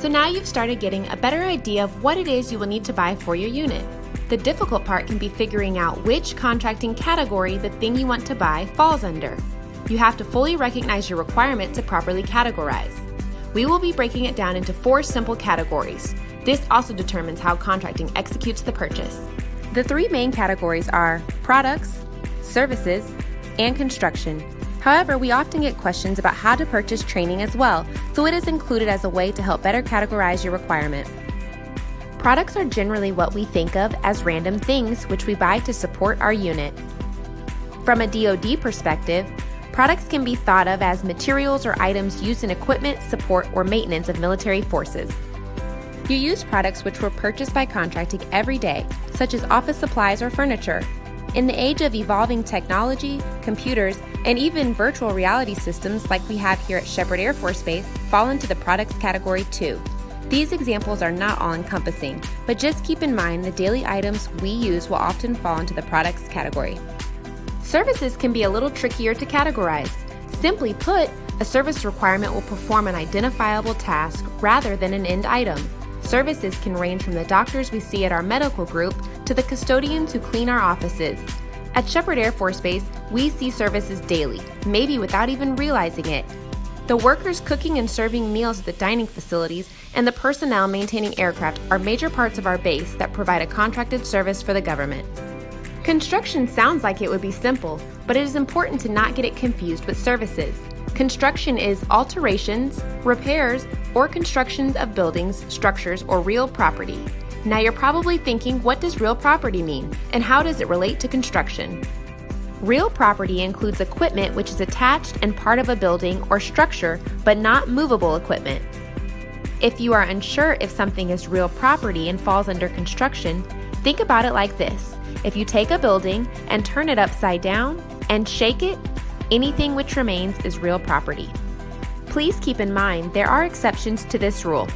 So now you've started getting a better idea of what it is you will need to buy for your unit. The difficult part can be figuring out which contracting category the thing you want to buy falls under. You have to fully recognize your requirement to properly categorize. We will be breaking it down into 4 simple categories. This also determines how contracting executes the purchase. The 3 main categories are products, services, and construction. However, we often get questions about how to purchase training as well, so it is included as a way to help better categorize your requirement. Products are generally what we think of as random things which we buy to support our unit. From a DoD perspective, products can be thought of as materials or items used in equipment, support, or maintenance of military forces. You use products which were purchased by contracting every day, such as office supplies or furniture. In the age of evolving technology, computers, and even virtual reality systems like we have here at Sheppard Air Force Base fall into the products category too. These examples are not all-encompassing, but just keep in mind the daily items we use will often fall into the products category. Services can be a little trickier to categorize. Simply put, a service requirement will perform an identifiable task rather than an end item. Services can range from the doctors we see at our medical group to the custodians who clean our offices. At Sheppard Air Force Base, we see services daily, maybe without even realizing it. The workers cooking and serving meals at the dining facilities and the personnel maintaining aircraft are major parts of our base that provide a contracted service for the government. Construction sounds like it would be simple, but it is important to not get it confused with services. Construction is alterations, repairs, or constructions of buildings, structures, or real property. Now you're probably thinking, what does real property mean, and how does it relate to construction? Real property includes equipment which is attached and part of a building or structure, but not movable equipment. If you are unsure if something is real property and falls under construction, think about it like this. If you take a building and turn it upside down and shake it, anything which remains is real property. Please keep in mind there are exceptions to this rule.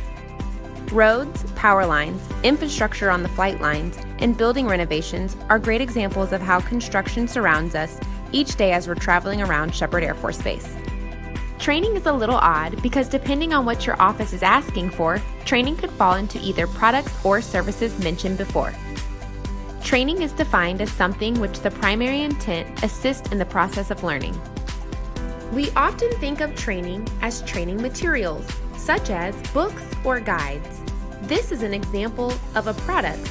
Roads, power lines, infrastructure on the flight lines, and building renovations are great examples of how construction surrounds us each day as we're traveling around Sheppard Air Force Base. Training is a little odd because depending on what your office is asking for, training could fall into either products or services mentioned before. Training is defined as something which the primary intent assists in the process of learning. We often think of training as training materials, such as books or guides. This is an example of a product.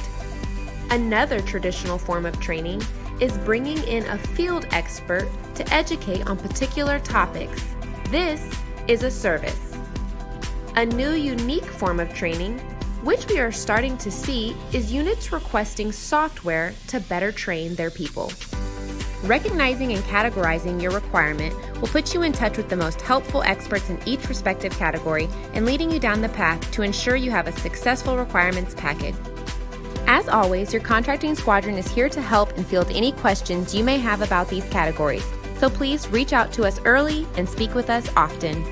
Another traditional form of training is bringing in a field expert to educate on particular topics. This is a service. A new unique form of training, which we are starting to see, is units requesting software to better train their people. Recognizing and categorizing your requirement will put you in touch with the most helpful experts in each respective category and leading you down the path to ensure you have a successful requirements package. As always, your contracting squadron is here to help and field any questions you may have about these categories, so please reach out to us early and speak with us often.